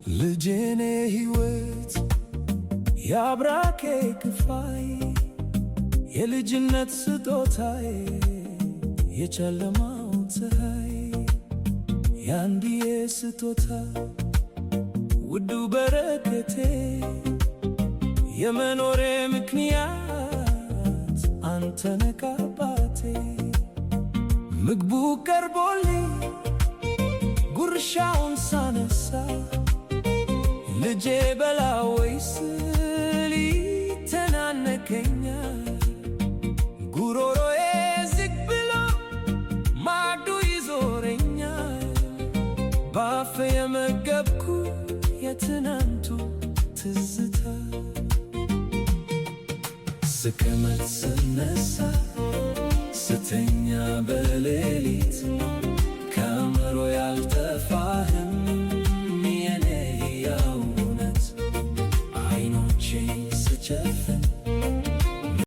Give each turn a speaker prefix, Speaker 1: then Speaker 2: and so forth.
Speaker 1: ልጄኔ ሕይወት ያብራኬ ክፋይ የልጅነት ስጦታዬ የጨለማው ፀሐይ ያንድዬ ስጦታ ውዱ በረከቴ የመኖሬ ምክንያት አንተነህ አባቴ ምግቡ ቀርቦልኝ ጉርሻውን ሳነሳ ልጄ በላ ወይስ ይተናነቀኛል ጉሮሮዬ ዝግ ብሎ ማዕዱ ይዞረኛል ባፌ የመገብኩ የትናንቱ ትዝታ ስቀመጥ ስነሳ ስተኛ በሌሊት ከአእምሮ ያልጠፋህም የኔ ሕያው እውነት አይኖቼን ስጨፍን